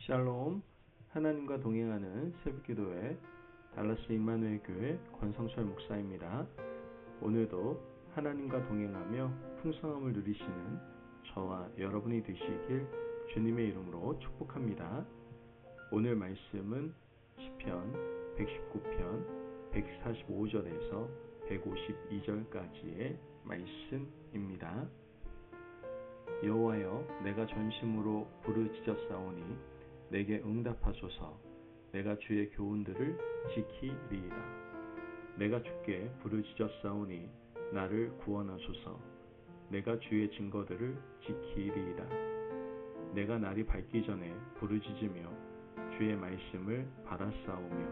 샬롬, 하나님과 동행하는 새벽기도회 달라스 임마누엘 교회 권성철 목사입니다. 오늘도 하나님과 동행하며 풍성함을 누리시는 저와 여러분이 되시길 주님의 이름으로 축복합니다. 오늘 말씀은 시편 119편 145절에서 152절까지의 말씀입니다. 여호와여, 내가 전심으로 부르짖었사오니 내게 응답하소서. 내가 주의 교훈들을 지키리이다. 내가 주께 부르짖었사오니 나를 구원하소서. 내가 주의 증거들을 지키리이다. 내가 날이 밝기 전에 부르짖으며 주의 말씀을 바라싸우며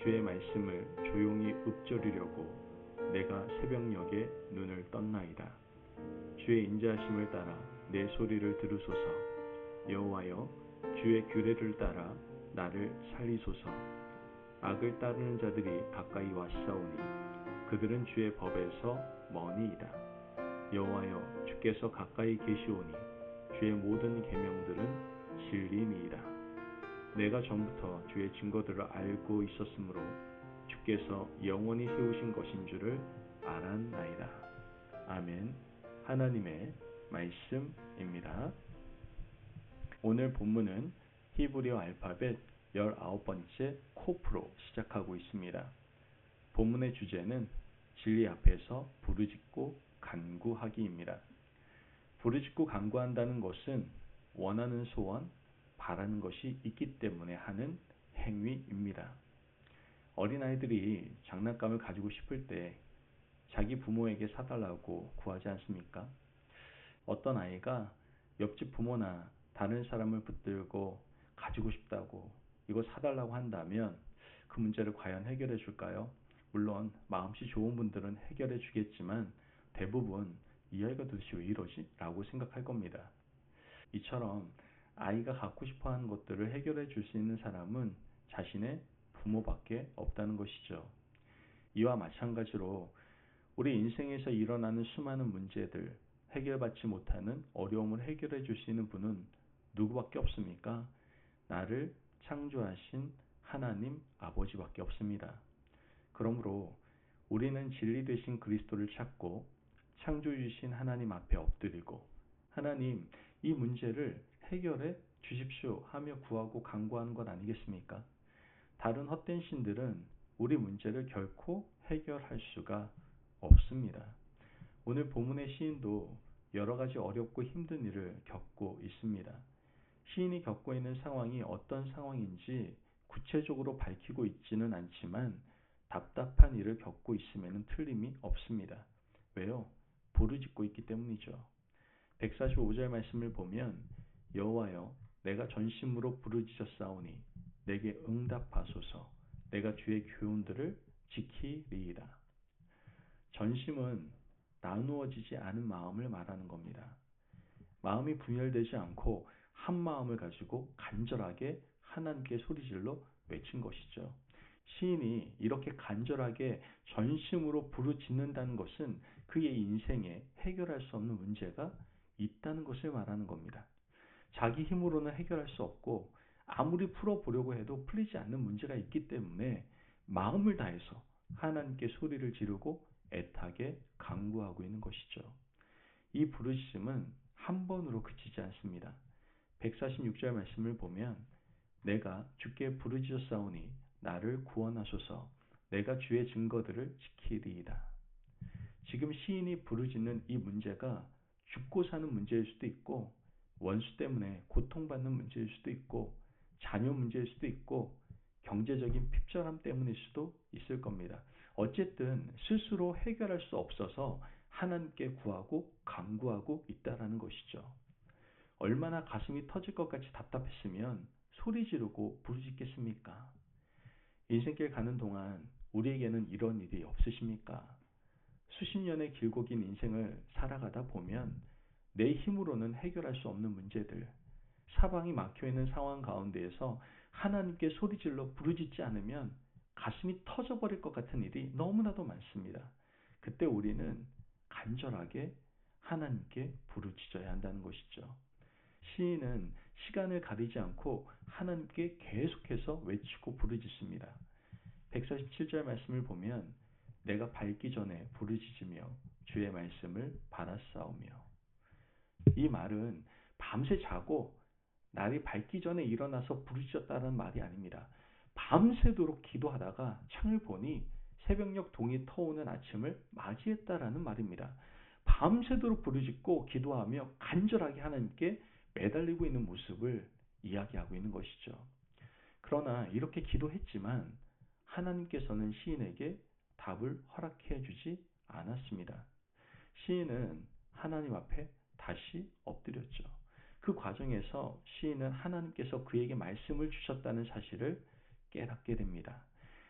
주의 말씀을 조용히 읊조리려고 내가 새벽녘에 눈을 떴나이다. 주의 인자하심을 따라 내 소리를 들으소서. 여호와여, 주의 규례를 따라 나를 살리소서. 악을 따르는 자들이 가까이 왔사오니 그들은 주의 법에서 머니이다. 여호와여, 주께서 가까이 계시오니 주의 모든 계명들은 진리니이다. 내가 전부터 주의 증거들을 알고 있었으므로 주께서 영원히 세우신 것인 줄을 알았나이다. 아멘. 하나님의 말씀입니다. 오늘 본문은 히브리어 알파벳 19번째 코프로 시작하고 있습니다. 본문의 주제는 진리 앞에서 부르짖고 간구하기입니다. 부르짖고 간구한다는 것은 원하는 소원, 바라는 것이 있기 때문에 하는 행위입니다. 어린아이들이 장난감을 가지고 싶을 때 자기 부모에게 사달라고 구하지 않습니까? 어떤 아이가 옆집 부모나 다른 사람을 붙들고 가지고 싶다고 이거 사달라고 한다면 그 문제를 과연 해결해 줄까요? 물론 마음씨 좋은 분들은 해결해 주겠지만 대부분 이 아이가 도대체 왜 이러지? 라고 생각할 겁니다. 이처럼 아이가 갖고 싶어하는 것들을 해결해 줄 수 있는 사람은 자신의 부모밖에 없다는 것이죠. 이와 마찬가지로 우리 인생에서 일어나는 수많은 문제들, 해결받지 못하는 어려움을 해결해 줄 수 있는 분은 누구밖에 없습니까? 나를 창조하신 하나님 아버지밖에 없습니다. 그러므로 우리는 진리 되신 그리스도를 찾고 창조주신 하나님 앞에 엎드리고 하나님, 이 문제를 해결해 주십시오 하며 구하고 간구하는 것 아니겠습니까? 다른 헛된 신들은 우리 문제를 결코 해결할 수가 없습니다. 오늘 본문의 시인도 여러 가지 어렵고 힘든 일을 겪고 있습니다. 시인이 겪고 있는 상황이 어떤 상황인지 구체적으로 밝히고 있지는 않지만 답답한 일을 겪고 있음에는 틀림이 없습니다. 왜요? 부르짖고 있기 때문이죠. 145절 말씀을 보면 여호와여, 내가 전심으로 부르짖었사오니 내게 응답하소서. 내가 주의 교훈들을 지키리이다. 전심은 나누어지지 않은 마음을 말하는 겁니다. 마음이 분열되지 않고 한 마음을 가지고 간절하게 하나님께 소리질러 외친 것이죠. 시인이 이렇게 간절하게 전심으로 부르짖는다는 것은 그의 인생에 해결할 수 없는 문제가 있다는 것을 말하는 겁니다. 자기 힘으로는 해결할 수 없고 아무리 풀어보려고 해도 풀리지 않는 문제가 있기 때문에 마음을 다해서 하나님께 소리를 지르고 애타게 간구하고 있는 것이죠. 이 부르짖음은 한 번으로 그치지 않습니다. 146절 말씀을 보면 내가 주께 부르짖었사오니 나를 구원하소서. 내가 주의 증거들을 지키리이다. 지금 시인이 부르짖는 이 문제가 죽고 사는 문제일 수도 있고 원수 때문에 고통받는 문제일 수도 있고 자녀 문제일 수도 있고 경제적인 핍절함 때문일 수도 있을 겁니다. 어쨌든 스스로 해결할 수 없어서 하나님께 구하고 간구하고 있다라는 것이죠. 얼마나 가슴이 터질 것 같이 답답했으면 소리 지르고 부르짖겠습니까? 인생길 가는 동안 우리에게는 이런 일이 없으십니까? 수십 년의 길고 긴 인생을 살아가다 보면 내 힘으로는 해결할 수 없는 문제들, 사방이 막혀있는 상황 가운데에서 하나님께 소리질러 부르짖지 않으면 가슴이 터져버릴 것 같은 일이 너무나도 많습니다. 그때 우리는 간절하게 하나님께 부르짖어야 한다는 것이죠. 시인은 시간을 가리지 않고 하나님께 계속해서 외치고 부르짖습니다. 147절 말씀을 보면 내가 밝기 전에 부르짖으며 주의 말씀을 받았사오며, 이 말은 밤새 자고 날이 밝기 전에 일어나서 부르짖었다는 말이 아닙니다. 밤새도록 기도하다가 창을 보니 새벽녘 동이 터오는 아침을 맞이했다라는 말입니다. 밤새도록 부르짖고 기도하며 간절하게 하나님께 매달리고 있는 모습을 이야기하고 있는 것이죠. 그러나 이렇게 기도했지만 하나님께서는 시인에게 답을 허락해 주지 않았습니다. 시인은 하나님 앞에 다시 엎드렸죠. 그 과정에서 시인은 하나님께서 그에게 말씀을 주셨다는 사실을 깨닫게 됩니다.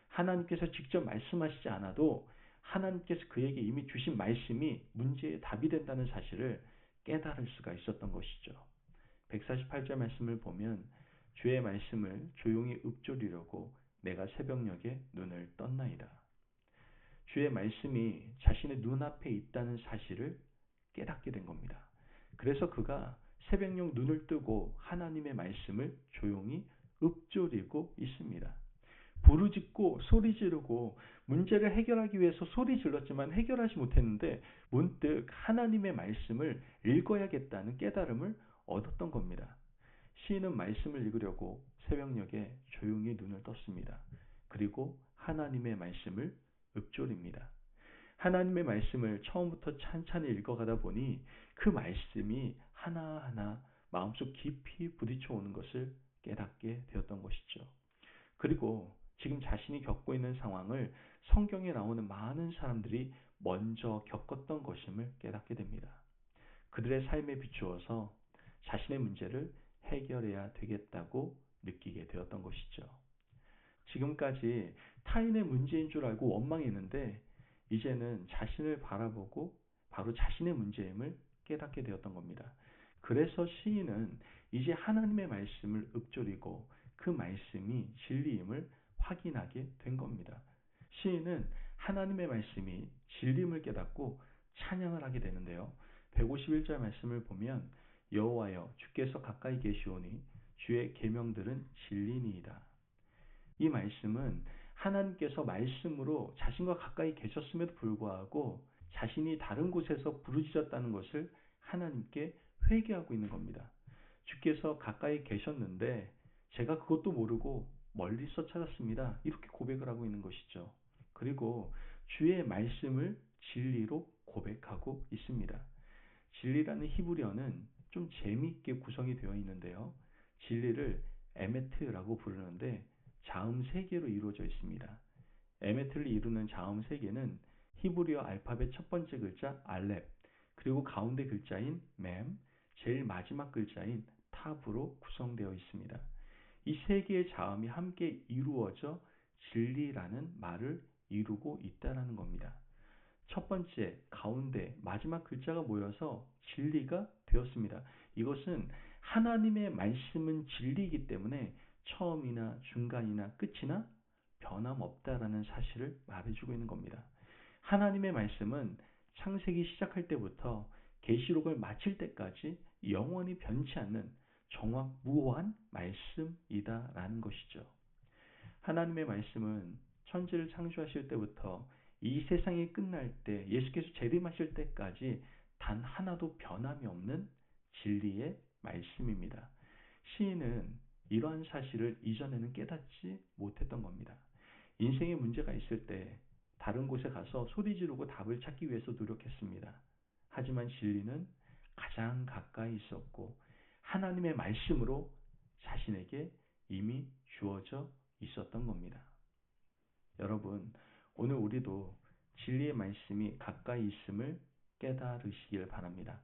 하나님께서 직접 말씀하시지 않아도 하나님께서 그에게 이미 주신 말씀이 문제의 답이 된다는 사실을 깨달을 수가 있었던 것이죠. 148절 말씀을 보면 주의 말씀을 조용히 읊조리려고 내가 새벽녘에 눈을 떴나이다. 주의 말씀이 자신의 눈앞에 있다는 사실을 깨닫게 된 겁니다. 그래서 그가 새벽녘 눈을 뜨고 하나님의 말씀을 조용히 읊조리고 있습니다. 부르짖고 소리 지르고 문제를 해결하기 위해서 소리 질렀지만 해결하지 못했는데 문득 하나님의 말씀을 읽어야겠다는 깨달음을 얻었던 겁니다. 시인은 말씀을 읽으려고 새벽녘에 조용히 눈을 떴습니다. 그리고 하나님의 말씀을 읊조립니다. 하나님의 말씀을 처음부터 찬찬히 읽어가다 보니 그 말씀이 하나하나 마음속 깊이 부딪혀 오는 것을 깨닫게 되었던 것이죠. 그리고 지금 자신이 겪고 있는 상황을 성경에 나오는 많은 사람들이 먼저 겪었던 것임을 깨닫게 됩니다. 그들의 삶에 비추어서 자신의 문제를 해결해야 되겠다고 느끼게 되었던 것이죠. 지금까지 타인의 문제인 줄 알고 원망했는데 이제는 자신을 바라보고 바로 자신의 문제임을 깨닫게 되었던 겁니다. 그래서 시인은 이제 하나님의 말씀을 읊조리고 그 말씀이 진리임을 확인하게 된 겁니다. 시인은 하나님의 말씀이 진리임을 깨닫고 찬양을 하게 되는데요. 151절 말씀을 보면 여호와여 주께서 가까이 계시오니 주의 계명들은 진리니이다. 이 말씀은 하나님께서 말씀으로 자신과 가까이 계셨음에도 불구하고 자신이 다른 곳에서 부르짖었다는 것을 하나님께 회개하고 있는 겁니다. 주께서 가까이 계셨는데 제가 그것도 모르고 멀리서 찾았습니다. 이렇게 고백을 하고 있는 것이죠. 그리고 주의 말씀을 진리로 고백하고 있습니다. 진리라는 히브리어는 좀 재미있게 구성이 되어 있는데요. 진리를 에메트라고 부르는데 자음 3개로 이루어져 있습니다. 에메트를 이루는 자음 3개는 히브리어 알파벳 첫 번째 글자 알렙, 그리고 가운데 글자인 맴, 제일 마지막 글자인 탑으로 구성되어 있습니다. 이 3개의 자음이 함께 이루어져 진리라는 말을 이루고 있다는 겁니다. 첫 번째, 가운데, 마지막 글자가 모여서 진리가 되었습니다. 이것은 하나님의 말씀은 진리이기 때문에 처음이나 중간이나 끝이나 변함없다라는 사실을 말해주고 있는 겁니다. 하나님의 말씀은 창세기 시작할 때부터 계시록을 마칠 때까지 영원히 변치 않는 정확무오한 말씀이다라는 것이죠. 하나님의 말씀은 천지를 창조하실 때부터 이 세상이 끝날 때 예수께서 재림하실 때까지 단 하나도 변함이 없는 진리의 말씀입니다. 시인은 이러한 사실을 이전에는 깨닫지 못했던 겁니다. 인생에 문제가 있을 때 다른 곳에 가서 소리 지르고 답을 찾기 위해서 노력했습니다. 하지만 진리는 가장 가까이 있었고 하나님의 말씀으로 자신에게 이미 주어져 있었던 겁니다. 여러분, 오늘 우리도 진리의 말씀이 가까이 있음을 깨달으시길 바랍니다.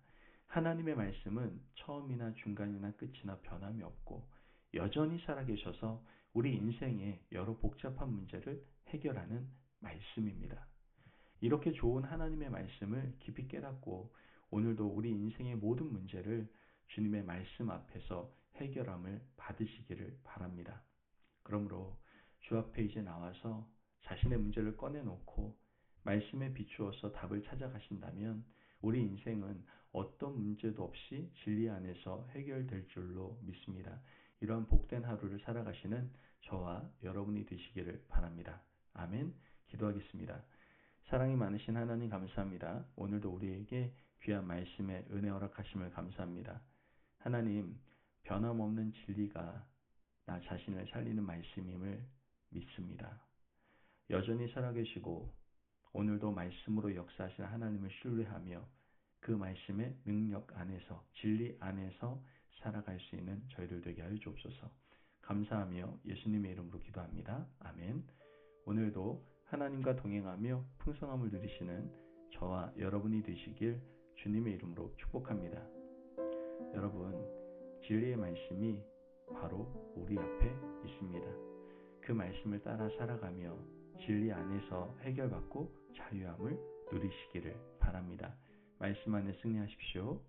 하나님의 말씀은 처음이나 중간이나 끝이나 변함이 없고 여전히 살아계셔서 우리 인생의 여러 복잡한 문제를 해결하는 말씀입니다. 이렇게 좋은 하나님의 말씀을 깊이 깨닫고 오늘도 우리 인생의 모든 문제를 주님의 말씀 앞에서 해결함을 받으시기를 바랍니다. 그러므로 주 앞에 이제 나와서 자신의 문제를 꺼내놓고 말씀에 비추어서 답을 찾아가신다면 우리 인생은 어떤 문제도 없이 진리 안에서 해결될 줄로 믿습니다. 이러한 복된 하루를 살아가시는 저와 여러분이 되시기를 바랍니다. 아멘. 기도하겠습니다. 사랑이 많으신 하나님 감사합니다. 오늘도 우리에게 귀한 말씀에 은혜 허락하심을 감사합니다. 하나님, 변함없는 진리가 나 자신을 살리는 말씀임을 믿습니다. 여전히 살아계시고 오늘도 말씀으로 역사하시는 하나님을 신뢰하며 그 말씀의 능력 안에서, 진리 안에서 살아갈 수 있는 저희들 되게 하여 주옵소서. 감사하며 예수님의 이름으로 기도합니다. 아멘. 오늘도 하나님과 동행하며 풍성함을 누리시는 저와 여러분이 되시길 주님의 이름으로 축복합니다. 여러분, 진리의 말씀이 바로 우리 앞에 있습니다. 그 말씀을 따라 살아가며 진리 안에서 해결받고 자유함을 누리시기를 바랍니다. 말씀 안에 승리하십시오.